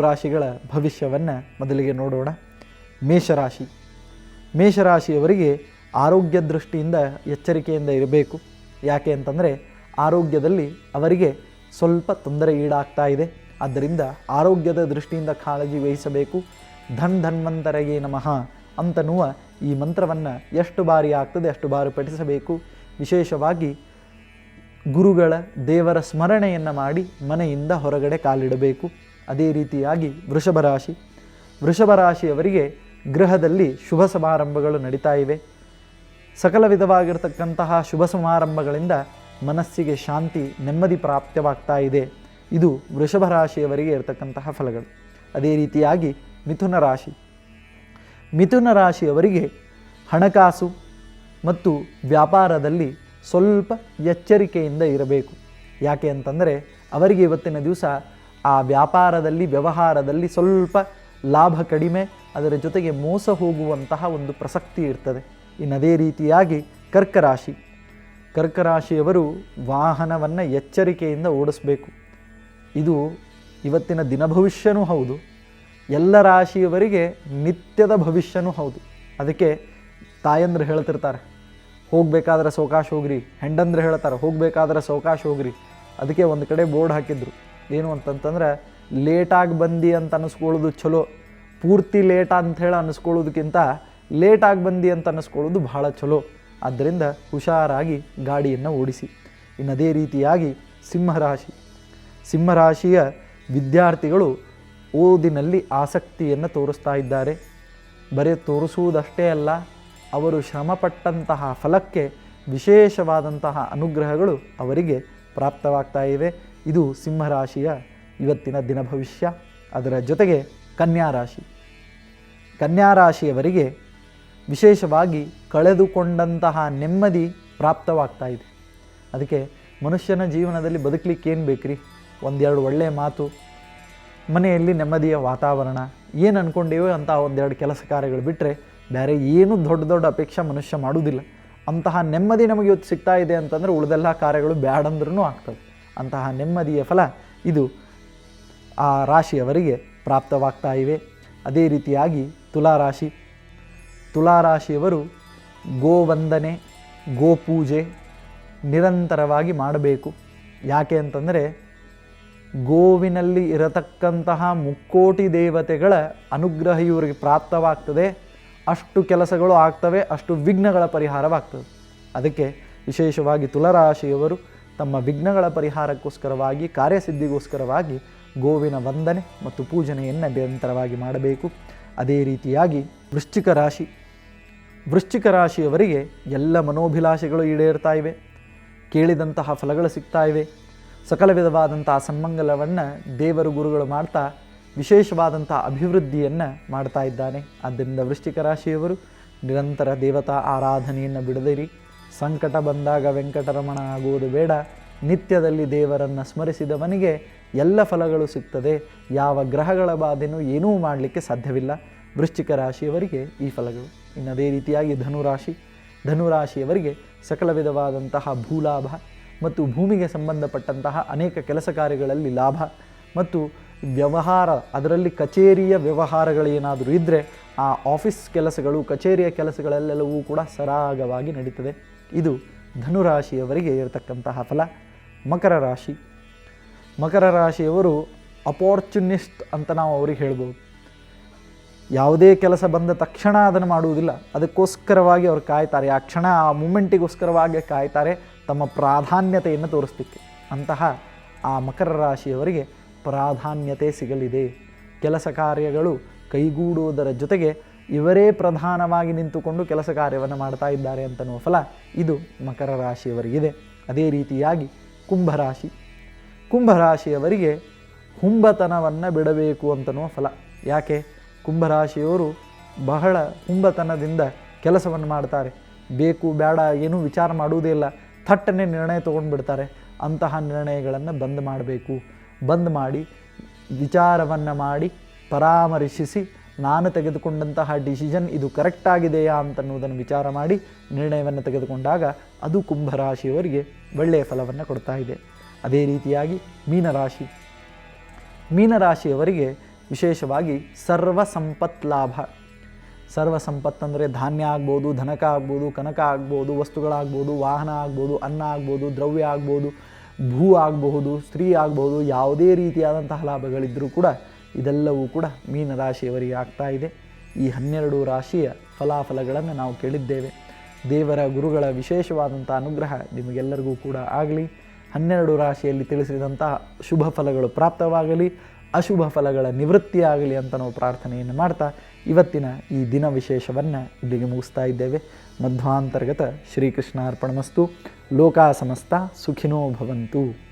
ರಾಶಿಗಳ ಭವಿಷ್ಯವನ್ನು ಮೊದಲಿಗೆ ನೋಡೋಣ. ಮೇಷರಾಶಿ. ಮೇಷರಾಶಿಯವರಿಗೆ ಆರೋಗ್ಯ ದೃಷ್ಟಿಯಿಂದ ಎಚ್ಚರಿಕೆಯಿಂದ ಇರಬೇಕು. ಯಾಕೆ ಅಂತಂದರೆ ಆರೋಗ್ಯದಲ್ಲಿ ಅವರಿಗೆ ಸ್ವಲ್ಪ ತೊಂದರೆ ಈಡಾಗ್ತಾ ಇದೆ. ಆದ್ದರಿಂದ ಆರೋಗ್ಯದ ದೃಷ್ಟಿಯಿಂದ ಕಾಳಜಿ ವಹಿಸಬೇಕು. ಧನ್ವಂತರಯೇ ನಮಃ ಅಂತನ್ನುವ ಈ ಮಂತ್ರವನ್ನು ಎಷ್ಟು ಬಾರಿ ಆಗ್ತದೆ ಅಷ್ಟು ಬಾರಿ ಪಠಿಸಬೇಕು. ವಿಶೇಷವಾಗಿ ಗುರುಗಳ ದೇವರ ಸ್ಮರಣೆಯನ್ನು ಮಾಡಿ ಮನೆಯಿಂದ ಹೊರಗಡೆ ಕಾಲಿಡಬೇಕು. ಅದೇ ರೀತಿಯಾಗಿ ವೃಷಭ ರಾಶಿ. ವೃಷಭ ರಾಶಿಯವರಿಗೆ ಗೃಹದಲ್ಲಿ ಶುಭ ಸಮಾರಂಭಗಳು ನಡೀತಾ ಇವೆ. ಸಕಲ ವಿಧವಾಗಿರ್ತಕ್ಕಂತಹ ಶುಭ ಸಮಾರಂಭಗಳಿಂದ ಮನಸ್ಸಿಗೆ ಶಾಂತಿ ನೆಮ್ಮದಿ ಪ್ರಾಪ್ತವಾಗ್ತಾ ಇದೆ. ಇದು ವೃಷಭ ರಾಶಿಯವರಿಗೆ ಇರತಕ್ಕಂತಹ ಫಲಗಳು. ಅದೇ ರೀತಿಯಾಗಿ ಮಿಥುನ ರಾಶಿ. ಮಿಥುನ ರಾಶಿಯವರಿಗೆ ಹಣಕಾಸು ಮತ್ತು ವ್ಯಾಪಾರದಲ್ಲಿ ಸ್ವಲ್ಪ ಎಚ್ಚರಿಕೆಯಿಂದ ಇರಬೇಕು. ಯಾಕೆ ಅಂತಂದರೆ ಅವರಿಗೆ ಇವತ್ತಿನ ದಿವಸ ಆ ವ್ಯಾಪಾರದಲ್ಲಿ ವ್ಯವಹಾರದಲ್ಲಿ ಸ್ವಲ್ಪ ಲಾಭ ಕಡಿಮೆ, ಅದರ ಜೊತೆಗೆ ಮೋಸ ಹೋಗುವಂತಹ ಒಂದು ಪ್ರಸಕ್ತಿ ಇರ್ತದೆ. ಅದೇ ರೀತಿಯಾಗಿ ಕರ್ಕರಾಶಿ. ಕರ್ಕರಾಶಿಯವರು ವಾಹನವನ್ನು ಎಚ್ಚರಿಕೆಯಿಂದ ಓಡಿಸಬೇಕು. ಇದು ಇವತ್ತಿನ ದಿನ ಭವಿಷ್ಯನೂ ಹೌದು, ಎಲ್ಲ ರಾಶಿಯವರಿಗೆ ನಿತ್ಯದ ಭವಿಷ್ಯನೂ ಹೌದು. ಅದಕ್ಕೆ ತಾಯಂದ್ರೆ ಹೇಳ್ತಿರ್ತಾರೆ ಹೋಗಬೇಕಾದ್ರೆ ಸೌಕಾಶ ಹೋಗ್ರಿ, ಹೆಂಡಂದ್ರೆ ಹೇಳ್ತಾರೆ ಹೋಗಬೇಕಾದ್ರೆ ಸೌಕಾಶ ಹೋಗ್ರಿ. ಅದಕ್ಕೆ ಒಂದು ಕಡೆ ಬೋರ್ಡ್ ಹಾಕಿದ್ರು, ಏನು ಅಂತಂತಂದ್ರೆ ಲೇಟಾಗಿ ಬಂದು ಅಂತ ಅನ್ನಿಸ್ಕೊಳ್ಳೋದು ಚಲೋ, ಪೂರ್ತಿ ಲೇಟ್ ಅಂಥೇಳಿ ಅನ್ನಿಸ್ಕೊಳ್ಳೋದಕ್ಕಿಂತ ಲೇಟಾಗಿ ಬಂದು ಅಂತ ಅನ್ನಿಸ್ಕೊಳ್ಳೋದು ಬಹಳ ಚಲೋ. ಆದ್ದರಿಂದ ಹುಷಾರಾಗಿ ಗಾಡಿಯನ್ನು ಓಡಿಸಿ. ಅದೇ ರೀತಿಯಾಗಿ ಸಿಂಹರಾಶಿ. ಸಿಂಹರಾಶಿಯ ವಿದ್ಯಾರ್ಥಿಗಳು ಓದಿನಲ್ಲಿ ಆಸಕ್ತಿಯನ್ನು ತೋರಿಸ್ತಾ ಇದ್ದಾರೆ. ಬರೀ ತೋರಿಸುವುದಷ್ಟೇ ಅಲ್ಲ, ಅವರು ಶ್ರಮಪಟ್ಟಂತಹ ಫಲಕ್ಕೆ ವಿಶೇಷವಾದಂತಹ ಅನುಗ್ರಹಗಳು ಅವರಿಗೆ ಪ್ರಾಪ್ತವಾಗ್ತಾ ಇವೆ. ಇದು ಸಿಂಹರಾಶಿಯ ಇವತ್ತಿನ ದಿನ ಭವಿಷ್ಯ. ಅದರ ಜೊತೆಗೆ ಕನ್ಯಾರಾಶಿ. ಕನ್ಯಾರಾಶಿಯವರಿಗೆ ವಿಶೇಷವಾಗಿ ಕಳೆದುಕೊಂಡಂತಹ ನೆಮ್ಮದಿ ಪ್ರಾಪ್ತವಾಗ್ತಾ ಇದೆ. ಅದಕ್ಕೆ ಮನುಷ್ಯನ ಜೀವನದಲ್ಲಿ ಬದುಕಲಿಕ್ಕೆ ಏನು ಬೇಕ್ರಿ? ಒಂದೆರಡು ಒಳ್ಳೆಯ ಮಾತು, ಮನೆಯಲ್ಲಿ ನೆಮ್ಮದಿಯ ವಾತಾವರಣ, ಏನು ಅಂದ್ಕೊಂಡೇವೋ ಅಂತ ಒಂದೆರಡು ಕೆಲಸ ಕಾರ್ಯಗಳು ಬಿಟ್ಟರೆ ಬೇರೆ ಏನು ದೊಡ್ಡ ದೊಡ್ಡ ಅಪೇಕ್ಷೆ ಮನುಷ್ಯ ಮಾಡುವುದಿಲ್ಲ. ಅಂತಹ ನೆಮ್ಮದಿ ನಮಗೆ ಇವತ್ತು ಸಿಗ್ತಾ ಇದೆ ಅಂತಂದರೆ ಉಳಿದೆಲ್ಲ ಕಾರ್ಯಗಳು ಬ್ಯಾಡಂದ್ರೂ ಆಗ್ತವೆ. ಅಂತಹ ನೆಮ್ಮದಿಯ ಫಲ ಇದು ಆ ರಾಶಿಯವರಿಗೆ ಪ್ರಾಪ್ತವಾಗ್ತಾ ಇವೆ. ಅದೇ ರೀತಿಯಾಗಿ ತುಲಾರಾಶಿ. ತುಲಾರಾಶಿಯವರು ಗೋವಂದನೆ, ಗೋಪೂಜೆ ನಿರಂತರವಾಗಿ ಮಾಡಬೇಕು. ಯಾಕೆ ಅಂತಂದರೆ ಗೋವಿನಲ್ಲಿ ಇರತಕ್ಕಂತಹ ಮುಕ್ಕೋಟಿ ದೇವತೆಗಳ ಅನುಗ್ರಹ ಇವರಿಗೆ ಪ್ರಾಪ್ತವಾಗ್ತದೆ. ಅಷ್ಟು ಕೆಲಸಗಳು ಆಗ್ತವೆ, ಅಷ್ಟು ವಿಘ್ನಗಳ ಪರಿಹಾರವಾಗ್ತದೆ. ಅದಕ್ಕೆ ವಿಶೇಷವಾಗಿ ತುಲಾರಾಶಿಯವರು ತಮ್ಮ ವಿಘ್ನಗಳ ಪರಿಹಾರಕ್ಕೋಸ್ಕರವಾಗಿ, ಕಾರ್ಯಸಿದ್ಧಿಗೋಸ್ಕರವಾಗಿ ಗೋವಿನ ವಂದನೆ ಮತ್ತು ಪೂಜನೆಯನ್ನು ನಿರಂತರವಾಗಿ ಮಾಡಬೇಕು. ಅದೇ ರೀತಿಯಾಗಿ ವೃಶ್ಚಿಕ ರಾಶಿ. ವೃಶ್ಚಿಕ ರಾಶಿಯವರಿಗೆ ಎಲ್ಲ ಮನೋಭಿಲಾಷೆಗಳು ಈಡೇರ್ತಾ ಇವೆ, ಕೇಳಿದಂತಹ ಫಲಗಳು ಸಿಗ್ತಾ ಇವೆ. ಸಕಲ ವಿಧವಾದಂತಹ ಸನ್ಮಂಗಲವನ್ನು ದೇವರು ಗುರುಗಳು ಮಾಡ್ತಾ ವಿಶೇಷವಾದಂಥ ಅಭಿವೃದ್ಧಿಯನ್ನು ಮಾಡ್ತಾ ಇದ್ದಾನೆ. ಆದ್ದರಿಂದ ವೃಶ್ಚಿಕ ರಾಶಿಯವರು ನಿರಂತರ ದೇವತಾ ಆರಾಧನೆಯನ್ನು ಬಿಡದಿರಿ. ಸಂಕಟ ಬಂದಾಗ ವೆಂಕಟರಮಣ ಆಗುವುದು ಬೇಡ. ನಿತ್ಯದಲ್ಲಿ ದೇವರನ್ನು ಸ್ಮರಿಸಿದವನಿಗೆ ಎಲ್ಲ ಫಲಗಳು ಸಿಗ್ತದೆ. ಯಾವ ಗ್ರಹಗಳ ಬಾಧೆನೂ ಏನೂ ಮಾಡಲಿಕ್ಕೆ ಸಾಧ್ಯವಿಲ್ಲ. ವೃಶ್ಚಿಕ ರಾಶಿಯವರಿಗೆ ಈ ಫಲಗಳು. ಅದೇ ರೀತಿಯಾಗಿ ಧನುರಾಶಿ. ಧನುರಾಶಿಯವರಿಗೆ ಸಕಲ ವಿಧವಾದಂತಹ ಭೂಲಾಭ ಮತ್ತು ಭೂಮಿಗೆ ಸಂಬಂಧಪಟ್ಟಂತಹ ಅನೇಕ ಕೆಲಸ ಕಾರ್ಯಗಳಲ್ಲಿ ಲಾಭ ಮತ್ತು ವ್ಯವಹಾರ, ಅದರಲ್ಲಿ ಕಚೇರಿಯ ವ್ಯವಹಾರಗಳೇನಾದರೂ ಇದ್ದರೆ ಆ ಆಫೀಸ್ ಕೆಲಸಗಳು, ಕಚೇರಿಯ ಕೆಲಸಗಳೆಲ್ಲವೂ ಕೂಡ ಸರಾಗವಾಗಿ ನಡೀತದೆ. ಇದು ಧನುರಾಶಿಯವರಿಗೆ ಇರತಕ್ಕಂತಹ ಫಲ. ಮಕರ ರಾಶಿ. ಮಕರ ರಾಶಿಯವರು ಅಪಾರ್ಚುನಿಸ್ಟ್ ಅಂತ ನಾವು ಅವ್ರಿಗೆ ಹೇಳ್ಬೋದು. ಯಾವುದೇ ಕೆಲಸ ಬಂದ ತಕ್ಷಣ ಅದನ್ನು ಮಾಡುವುದಿಲ್ಲ, ಅದಕ್ಕೋಸ್ಕರವಾಗಿ ಅವರು ಕಾಯ್ತಾರೆ. ಆ ಕ್ಷಣ, ಆ ಮೂಮೆಂಟಿಗೋಸ್ಕರವಾಗಿ ಕಾಯ್ತಾರೆ, ತಮ್ಮ ಪ್ರಾಧಾನ್ಯತೆಯನ್ನು ತೋರಿಸಲಿಕ್ಕೆ. ಅಂತಹ ಆ ಮಕರ ರಾಶಿಯವರಿಗೆ ಪ್ರಾಧಾನ್ಯತೆ ಸಿಗಲಿದೆ. ಕೆಲಸ ಕಾರ್ಯಗಳು ಕೈಗೂಡುವುದರ ಜೊತೆಗೆ ಇವರೇ ಪ್ರಧಾನವಾಗಿ ನಿಂತುಕೊಂಡು ಕೆಲಸ ಕಾರ್ಯವನ್ನು ಮಾಡ್ತಾ ಇದ್ದಾರೆ ಅಂತನ್ನುವ ಫಲ ಇದು ಮಕರ ರಾಶಿಯವರಿಗಿದೆ. ಅದೇ ರೀತಿಯಾಗಿ ಕುಂಭರಾಶಿ. ಕುಂಭರಾಶಿಯವರಿಗೆ ಹುಂಬತನವನ್ನು ಬಿಡಬೇಕು ಅಂತನ್ನುವ ಫಲ. ಯಾಕೆ? ಕುಂಭರಾಶಿಯವರು ಬಹಳ ಹುಂಬತನದಿಂದ ಕೆಲಸವನ್ನು ಮಾಡ್ತಾರೆ. ಬೇಕು ಬೇಡ ಏನೂ ವಿಚಾರ ಮಾಡುವುದೇ ಇಲ್ಲ, ಥಟ್ಟನೆ ನಿರ್ಣಯ ತೊಗೊಂಡ್ಬಿಡ್ತಾರೆ. ಅಂತಹ ನಿರ್ಣಯಗಳನ್ನು ಬಂದ್ ಮಾಡಬೇಕು. ಬಂದ್ ಮಾಡಿ ವಿಚಾರವನ್ನು ಮಾಡಿ ಪರಾಮರ್ಶಿಸಿ ನಾನು ತೆಗೆದುಕೊಂಡಂತಹ ಡಿಸಿಷನ್ ಇದು ಕರೆಕ್ಟಾಗಿದೆಯಾ ಅಂತನ್ನುವುದನ್ನು ವಿಚಾರ ಮಾಡಿ ನಿರ್ಣಯವನ್ನು ತೆಗೆದುಕೊಂಡಾಗ ಅದು ಕುಂಭರಾಶಿಯವರಿಗೆ ಒಳ್ಳೆಯ ಫಲವನ್ನು ಕೊಡ್ತಾ ಇದೆ. ಅದೇ ರೀತಿಯಾಗಿ ಮೀನರಾಶಿ. ಮೀನರಾಶಿಯವರಿಗೆ ವಿಶೇಷವಾಗಿ ಸರ್ವ ಸಂಪತ್ ಲಾಭ. ಸರ್ವ ಸಂಪತ್ತಂದರೆ ಧಾನ್ಯ ಆಗ್ಬೋದು, ಧನಕ ಆಗ್ಬೋದು, ಕನಕ ಆಗ್ಬೋದು, ವಸ್ತುಗಳಾಗ್ಬೋದು, ವಾಹನ ಆಗ್ಬೋದು, ಅನ್ನ ಆಗ್ಬೋದು, ದ್ರವ್ಯ ಆಗ್ಬೋದು, ಭೂ ಆಗಬಹುದು, ಸ್ತ್ರೀ ಆಗಬಹುದು, ಯಾವುದೇ ರೀತಿಯಾದಂತಹ ಲಾಭಗಳಿದ್ದರೂ ಕೂಡ ಇದೆಲ್ಲವೂ ಕೂಡ ಮೀನರಾಶಿಯವರಿಗೆ ಆಗ್ತಾ ಇದೆ. ಈ 12 ರಾಶಿಯ ಫಲಾಫಲಗಳನ್ನು ನಾವು ಕೇಳಿದ್ದೇವೆ. ದೇವರ ಗುರುಗಳ ವಿಶೇಷವಾದಂಥ ಅನುಗ್ರಹ ನಿಮಗೆಲ್ಲರಿಗೂ ಕೂಡ ಆಗಲಿ. 12 ರಾಶಿಯಲ್ಲಿ ತಿಳಿಸಿದಂತಹ ಶುಭ ಫಲಗಳು ಪ್ರಾಪ್ತವಾಗಲಿ, ಅಶುಭ ಫಲಗಳ ನಿವೃತ್ತಿಯಾಗಲಿ ಅಂತ ನಾವು ಪ್ರಾರ್ಥನೆಯನ್ನು ಮಾಡ್ತಾ ಇವತ್ತಿನ ಈ ದಿನ ವಿಶೇಷವನ್ನು ಇಲ್ಲಿಗೆ ಮುಗಿಸ್ತಾ ಇದ್ದೇವೆ. ಮಧ್ವಾಂತರ್ಗತ ಶ್ರೀಕೃಷ್ಣಾರ್ಪಣಮಸ್ತು. ಲೋಕಾ ಸಮಸ್ತ ಸುಖಿನೋ ಭವಂತು.